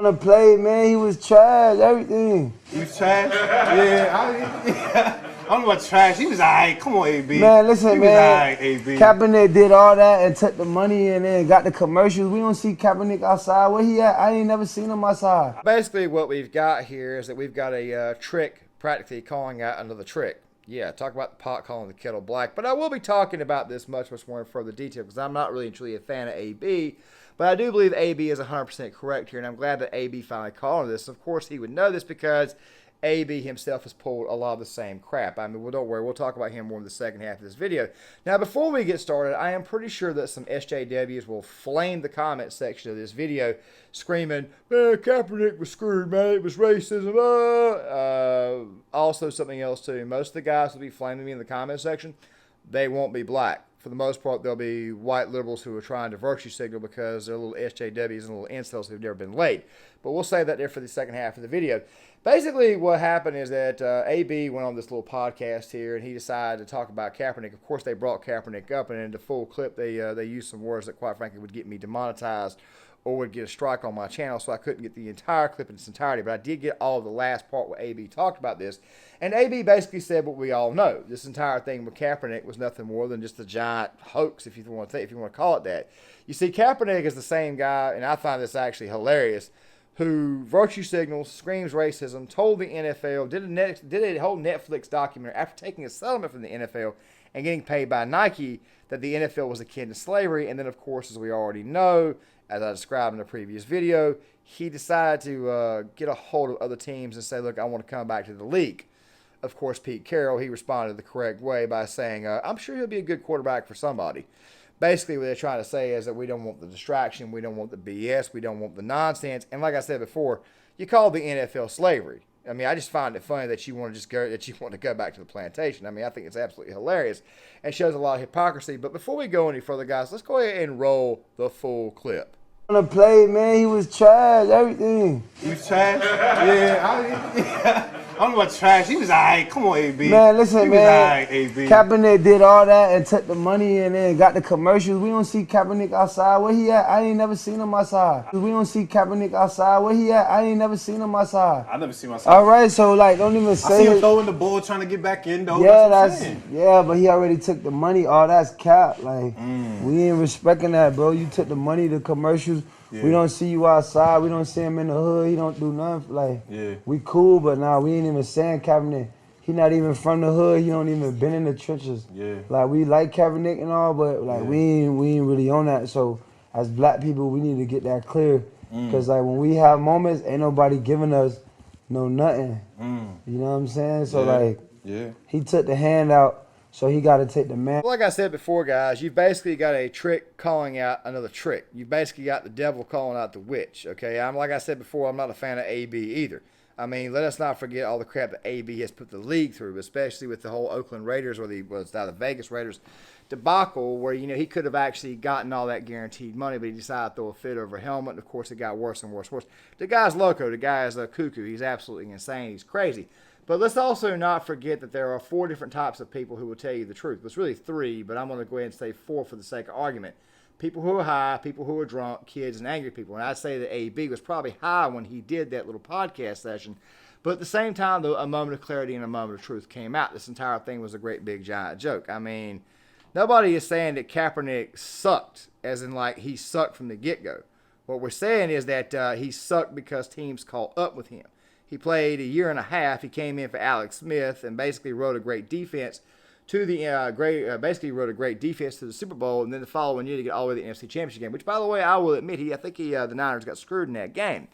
On the play, man, he was trash, everything. He was trash? Yeah, I don't know about trash. He was alright. Come on, AB. Man, listen, he man. Was alright, AB. Kaepernick did all that and took the money and then got the commercials. We don't see Kaepernick outside. Where he at? I ain't never seen him outside. Basically, what we've got here is that we've got a trick practically calling out another trick. Yeah, talk about the pot calling the kettle black. But I will be talking about this much more in further detail because I'm not really and truly a fan of AB. But I do believe AB is 100% correct here, and I'm glad that AB finally called this. Of course, he would know this because AB himself has pulled a lot of the same crap. I mean, well, don't worry. We'll talk about him more in the second half of this video. Now, before we get started, I am pretty sure that some SJWs will flame the comment section of this video screaming, man, Kaepernick was screwed, man. It was racism. Also, something else, too. Most of the guys will be flaming me in the comment section. They won't be black. For the most part, they'll be white liberals who are trying to virtue signal because they're little SJWs and little incels who've never been laid. But we'll save that there for the second half of the video. Basically, what happened is that AB went on this little podcast here, and he decided to talk about Kaepernick. Of course, they brought Kaepernick up, and in the full clip, they used some words that, quite frankly, would get me demonetized or would get a strike on my channel, so I couldn't get the entire clip in its entirety. But I did get all of the last part where AB talked about this. And AB basically said what we all know. This entire thing with Kaepernick was nothing more than just a giant hoax, if you want to call it that. You see, Kaepernick is the same guy, and I find this actually hilarious, who virtue signals, screams racism, told the NFL, did a whole Netflix documentary after taking a settlement from the NFL and getting paid by Nike that the NFL was akin to slavery. And then, of course, as we already know, as I described in a previous video, he decided to get a hold of other teams and say, look, I want to come back to the league. Of course, Pete Carroll, he responded the correct way by saying, I'm sure he'll be a good quarterback for somebody. Basically, what they're trying to say is that we don't want the distraction, we don't want the BS, we don't want the nonsense. And like I said before, you call the NFL slavery. I mean, I just find it funny that you want to go back to the plantation. I mean, I think it's absolutely hilarious and shows a lot of hypocrisy. But before we go any further, guys, let's go ahead and roll the full clip. On the play, man, he was trash, everything. He was trash? Yeah, I don't know about trash. He was alright. Come on, AB. Man, listen, he man. Was alright, AB. Kaepernick did all that and took the money and then got the commercials. We don't see Kaepernick outside. Where he at? I ain't never seen him outside. We don't see Kaepernick outside. Where he at? I ain't never seen him outside. I never seen him outside. All right, so like, don't even say. I see him throwing the ball, trying to get back in, though. Yeah, but he already took the money. All that's cap. Like, we ain't respecting that, bro. You took the money, the commercials. Yeah. We don't see you outside. We don't see him in the hood. He don't do nothing. Like, we cool, but nah, we ain't even saying Kaepernick. He not even from the hood. He don't even been in the trenches. Yeah. Like, we like Kaepernick and all, but like we ain't really on that. So as black people, we need to get that clear. Cause like when we have moments, ain't nobody giving us nothing. You know what I'm saying? So like, he took the handout. So he got to take the man. Like I said before, guys, you've basically got a trick calling out another trick. You've basically got the devil calling out the witch, okay? Like I said before, I'm not a fan of AB either. I mean, let us not forget all the crap that AB has put the league through, especially with the whole Oakland Raiders or the Vegas Raiders debacle where, you know, he could have actually gotten all that guaranteed money, but he decided to throw a fit over a helmet. And, of course, it got worse and worse and worse. The guy's loco. The guy is a cuckoo. He's absolutely insane. He's crazy. But let's also not forget that there are 4 different types of people who will tell you the truth. It's really 3, but I'm going to go ahead and say 4 for the sake of argument. People who are high, people who are drunk, kids, and angry people. And I'd say that AB was probably high when he did that little podcast session. But at the same time, though, a moment of clarity and a moment of truth came out. This entire thing was a great big giant joke. I mean, nobody is saying that Kaepernick sucked, as in like he sucked from the get-go. What we're saying is that he sucked because teams caught up with him. He played a year and a half. He came in for Alex Smith and basically wrote a great defense to the great defense to the Super Bowl, and then the following year to get all the way to the NFC Championship game. Which, by the way, I will admit, I think the Niners got screwed in that game.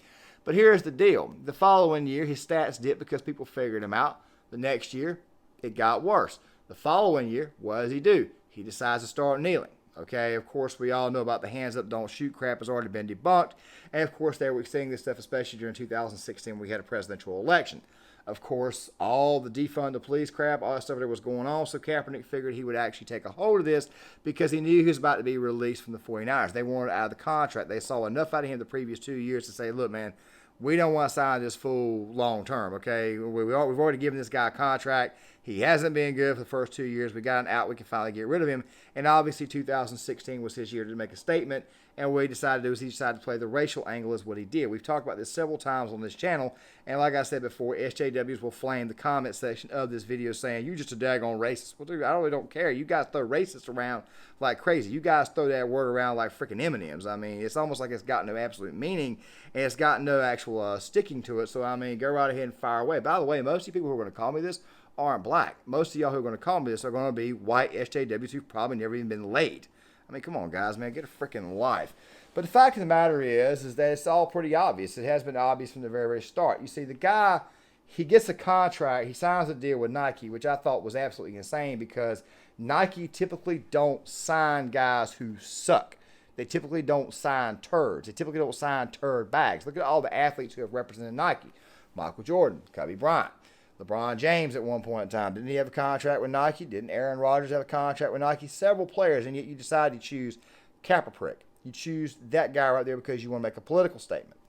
But here's the deal: the following year, his stats dipped because people figured him out. The next year, it got worse. The following year, what does he do? He decides to start kneeling. Okay, of course, we all know about the hands up, don't shoot crap has already been debunked. And, of course, they were seeing this stuff, especially during 2016 when we had a presidential election. Of course, all the defund the police crap, all that stuff that was going on, so Kaepernick figured he would actually take a hold of this because he knew he was about to be released from the 49ers. They wanted out of the contract. They saw enough out of him the previous 2 years to say, look, man, we don't want to sign this fool long term, okay? We've already given this guy a contract. He hasn't been good for the first 2 years. We got an out. We can finally get rid of him. And obviously 2016 was his year to make a statement. And what he decided to do is he decided to play the racial angle is what he did. We've talked about this several times on this channel. And like I said before, SJWs will flame the comment section of this video saying, "You just a daggone racist." Well, dude, I really don't care. You guys throw racist around like crazy. You guys throw that word around like freaking M&Ms. I mean, it's almost like it's got no absolute meaning. And it's got no actual sticking to it. So, I mean, go right ahead and fire away. By the way, most of you people who are going to call me this aren't black. Most of y'all who are going to call me this are going to be white SJWs who've probably never even been laid. I mean, come on, guys, man, get a freaking life. But the fact of the matter is that it's all pretty obvious. It has been obvious from the very, very start. You see, the guy, he gets a contract, he signs a deal with Nike, which I thought was absolutely insane because Nike typically don't sign guys who suck. They typically don't sign turds. They typically don't sign turd bags. Look at all the athletes who have represented Nike. Michael Jordan, Kobe Bryant. LeBron James at one point in time. Didn't he have a contract with Nike? Didn't Aaron Rodgers have a contract with Nike? Several players, and yet you decide to choose Kaepernick. You choose that guy right there because you want to make a political statement.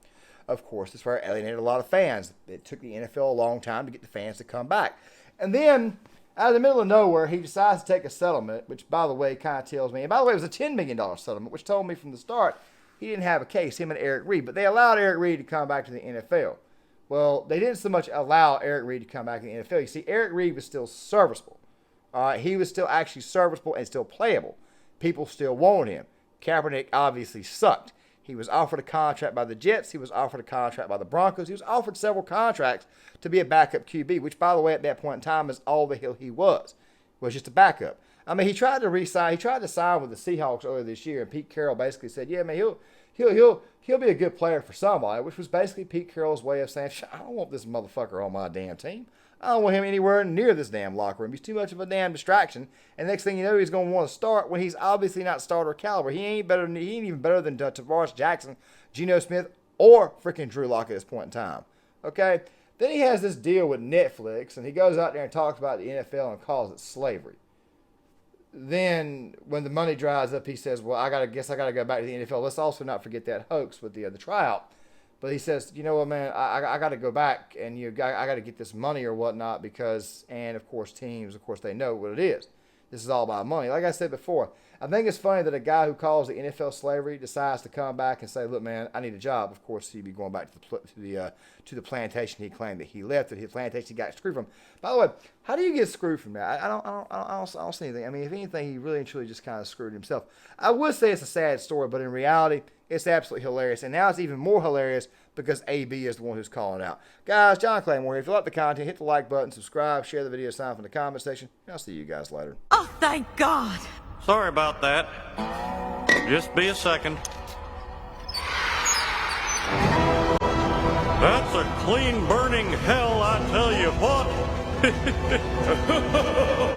Of course, this where alienated a lot of fans. It took the NFL a long time to get the fans to come back. And then, out of the middle of nowhere, he decides to take a settlement, which, by the way, kind of tells me, and by the way, it was a $10 million settlement, which told me from the start he didn't have a case, him and Eric Reed. But they allowed Eric Reed to come back to the NFL. Well, they didn't so much allow Eric Reed to come back in the NFL. You see, Eric Reed was still serviceable. He was still actually serviceable and still playable. People still wanted him. Kaepernick obviously sucked. He was offered a contract by the Jets. He was offered a contract by the Broncos. He was offered several contracts to be a backup QB, which, by the way, at that point in time is all the hell he was just a backup. I mean, he tried to re-sign. He tried to sign with the Seahawks earlier this year, and Pete Carroll basically said, "Yeah, man, he'll be a good player for somebody," which was basically Pete Carroll's way of saying, "I don't want this motherfucker on my damn team. I don't want him anywhere near this damn locker room. He's too much of a damn distraction." And next thing you know, he's going to want to start when he's obviously not starter caliber. He ain't even better than Tavares Jackson, Geno Smith, or freaking Drew Lock at this point in time. Okay? Then he has this deal with Netflix, and he goes out there and talks about the NFL and calls it slavery. Then, when the money dries up, he says, "Well, I guess I got to go back to the NFL." Let's also not forget that hoax with the tryout. But he says, "You know what, man, I got to go back, and I got to get this money or whatnot because," and of course, teams, of course, they know what it is. This is all about money. Like I said before, I think it's funny that a guy who calls the NFL slavery decides to come back and say, "Look, man, I need a job." Of course, he'd be going back to the plantation he claimed that he left, the plantation he got screwed from. By the way, how do you get screwed from that? I don't see anything. I mean, if anything, he really and truly just kind of screwed himself. I would say it's a sad story, but in reality, it's absolutely hilarious. And now it's even more hilarious because AB is the one who's calling it out. Guys, John Claymore here. If you like the content, hit the like button, subscribe, share the video, sign up in the comment section. And I'll see you guys later. Oh, thank God. Sorry about that. Just be a second. That's a clean burning hell, I tell you what.